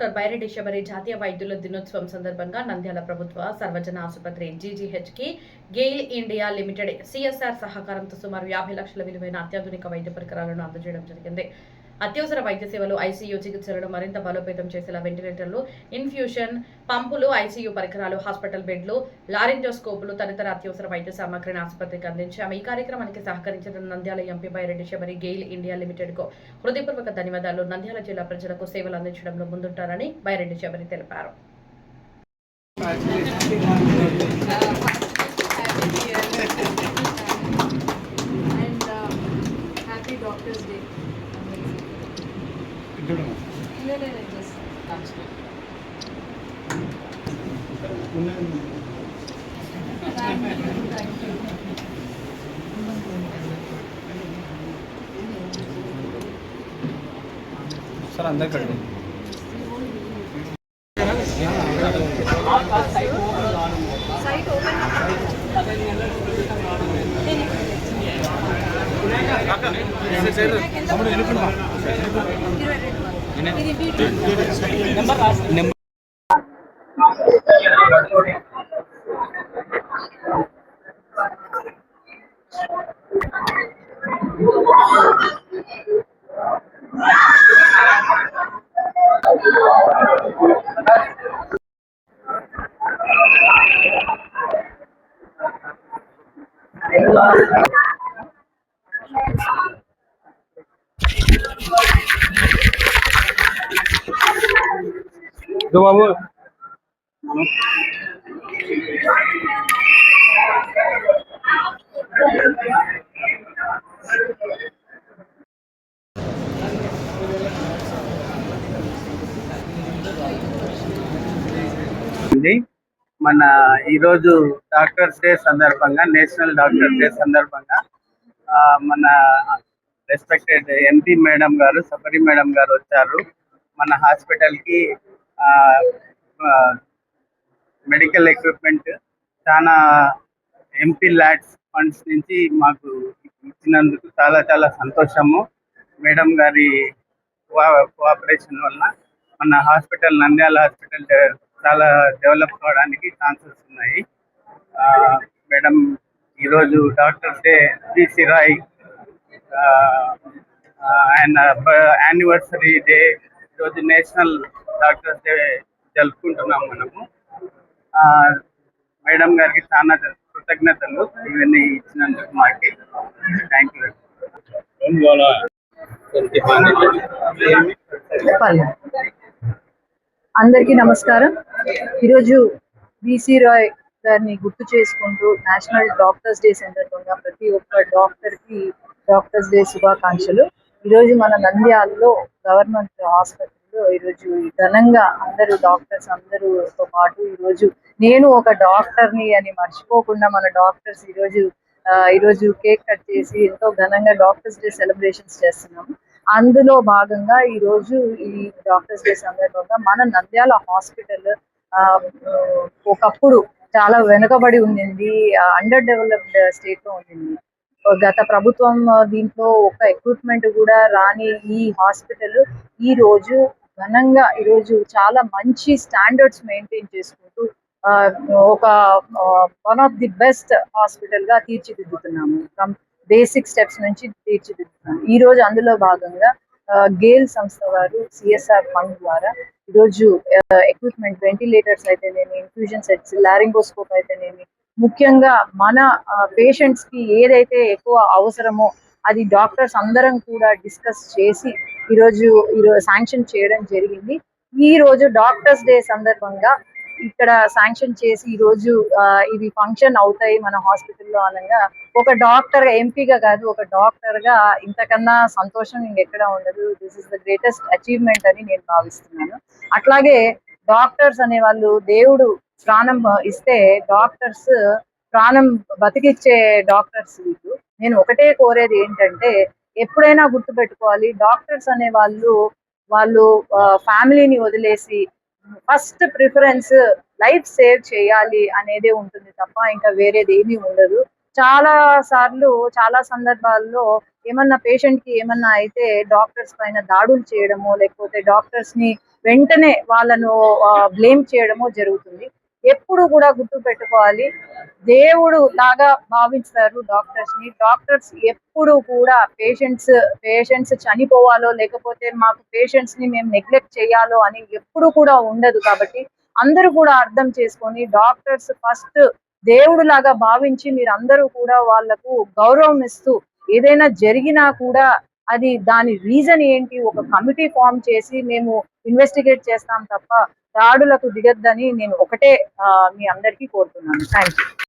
Doctor Byreddy Sabari జాతీయ వైద్యుల దినోత్సవం సందర్భంగా నంద్యాల ప్రభుత్వ సర్వజన ఆసుపత్రి జీజీహెచ్కి గెయిల్ ఇండియా లిమిటెడ్ సిఎస్ఆర్ సహకారంతో సుమారు 50 లక్షల విలువైన అత్యాధునిక వైద్య పరికరాలను అందజేయడం జరిగింది. అత్యవసర వైద్య సేవలు, ఐసీయూ చికిత్సలను మరింత బలోపేతం చేసేలా వెంటిలేటర్లు, ఇన్ఫ్యూషన్ పంపులు, ఐసీయూ పరికరాలు, హాస్పిటల్ బెడ్లు, లారింజోస్కోపులు తదితర అత్యవసర వైద్య సామగ్రిని ఆసుపత్రికి అందించాము. ఈ కార్యక్రమానికి సహకరించిన Nandyal MP Byreddy Shabari GAIL India Limited కు హృదయపూర్వక ధన్యవాదాలు. నంద్యాల జిల్లా ప్రజలకు సేవలు అందించడంలో ముందుంటారని బైరెడ్డి శబరి తెలిపారు. सर अंदर कर दो। साइट ओपन दो बाबू మన ఈరోజు డాక్టర్స్ డే సందర్భంగా, నేషనల్ డాక్టర్స్ డే సందర్భంగా మన రెస్పెక్టెడ్ ఎంపీ మేడం గారు, సబరి మేడం గారు వచ్చారు. మన హాస్పిటల్కి మెడికల్ ఎక్విప్మెంట్ చాలా ఎంపీ ల్యాడ్స్ ఫండ్స్ నుంచి మాకు ఇచ్చినందుకు చాలా చాలా సంతోషము. మేడం గారి కోఆపరేషన్ వల్ల మన హాస్పిటల్, నంద్యాల హాస్పిటల్ చాలా డెవలప్ కావడానికి ఛాన్సెస్ ఉన్నాయి. మేడం ఈరోజు doctors day, PC Roy and anniversary day, ఈరోజు నేషనల్ డాక్టర్స్ డే జరుపుకుంటున్నాం మనము. మేడం గారికి చాలా కృతజ్ఞతలు ఇవన్నీ ఇచ్చినందుకు మాకి. Thank you. అందరికీ నమస్కారం. ఈరోజు బీసీ రాయ్ గారిని గుర్తు చేసుకుంటూ నేషనల్ డాక్టర్స్ డే సందర్భంగా ప్రతి ఒక్క డాక్టర్కి డాక్టర్స్ డే శుభాకాంక్షలు. ఈరోజు మన నంద్యాలలో గవర్నమెంట్ హాస్పిటల్లో ఈరోజు ఘనంగా అందరూ డాక్టర్స్ అందరూతో పాటు ఈరోజు నేను ఒక డాక్టర్ని అని మర్చిపోకుండా మన డాక్టర్స్ ఈరోజు కేక్ కట్ చేసి ఎంతో ఘనంగా డాక్టర్స్ డే సెలబ్రేషన్స్ చేస్తున్నాము. అందులో భాగంగా ఈరోజు ఈ డాక్టర్స్ డే సందర్భంగా మన నంద్యాల హాస్పిటల్ ఒకప్పుడు చాలా వెనుకబడి ఉండింది, అండర్ డెవలప్డ్ స్టేట్ లో ఉండింది. గత ప్రభుత్వం దీంట్లో ఒక ఎక్విప్మెంట్ కూడా రాని ఈ హాస్పిటల్ ఈరోజు ఘనంగా చాలా మంచి స్టాండర్డ్స్ మెయింటైన్ చేసుకుంటూ ఒక one of the best hospital గా తీర్చిదిద్దుతున్నాము. బేసిక్ స్టెప్స్ నుంచి తీర్చిదిద్దుతున్నాము. ఈ రోజు అందులో భాగంగా గేల్ సంస్థ వారు సిఎస్ఆర్ ఫండ్ ద్వారా ఈరోజు ఎక్విప్మెంట్, వెంటిలేటర్స్ అయితేనేమి, ఇన్ఫ్యూజన్ సెట్స్, లారింగోస్కోప్ అయితేనేమి, ముఖ్యంగా మన పేషెంట్స్ కి ఏదైతే ఎక్కువ అవసరమో అది డాక్టర్స్ అందరం కూడా డిస్కస్ చేసి ఈరోజు శాంక్షన్ చేయడం జరిగింది. ఈ రోజు డాక్టర్స్ డే సందర్భంగా ఇక్కడ శాంక్షన్ చేసి ఈరోజు ఇవి ఫంక్షన్ అవుతాయి మన హాస్పిటల్లో అనగా ఒక డాక్టర్, ఎంపీగా కాదు ఒక డాక్టర్ గా ఇంతకన్నా సంతోషం ఇంకెక్కడ ఉండదు. This is the greatest achievement అని నేను భావిస్తున్నాను. అట్లాగే డాక్టర్స్ అనే వాళ్ళు దేవుడు ప్రాణం ఇస్తే డాక్టర్స్ ప్రాణం బతికిచ్చే డాక్టర్స్ వీళ్ళు. నేను ఒకటే కోరేది ఏంటంటే ఎప్పుడైనా గుర్తుపెట్టుకోవాలి, డాక్టర్స్ అనే వాళ్ళు ఫ్యామిలీని వదిలేసి ఫస్ట్ ప్రిఫరెన్స్ లైఫ్ సేవ్ చేయాలి అనేదే ఉంటుంది తప్ప ఇంకా వేరేది ఏమీ ఉండదు. చాలా సార్లు చాలా సందర్భాల్లో ఏమన్నా పేషెంట్ కి ఏమన్నా అయితే డాక్టర్స్ పైన దాడులు చేయడమో లేకపోతే డాక్టర్స్ ని వెంటనే వాళ్ళను బ్లేమ్ చేయడమో జరుగుతుంది. ఎప్పుడు కూడా గుర్తు పెట్టుకోవాలి, దేవుడు లాగా భావిస్తారు డాక్టర్స్ ని. డాక్టర్స్ ఎప్పుడు కూడా పేషెంట్స్ చనిపోవాలో లేకపోతే మాకు పేషెంట్స్ ని మేము నెగ్లెక్ట్ చేయాలో అని ఎప్పుడు కూడా ఉండదు. కాబట్టి అందరూ కూడా అర్థం చేసుకొని డాక్టర్స్ ఫస్ట్ దేవుడు లాగా భావించి మీరందరూ కూడా వాళ్లకు గౌరవం ఇస్తూ ఏదైనా జరిగినా కూడా అది దాని రీజన్ ఏంటి ఒక కమిటీ ఫామ్ చేసి మేము ఇన్వెస్టిగేట్ చేస్తాం తప్ప దాడులకు దిగద్దని నేను ఒకటే మీ అందరికీ కోరుతున్నాను. Thank you.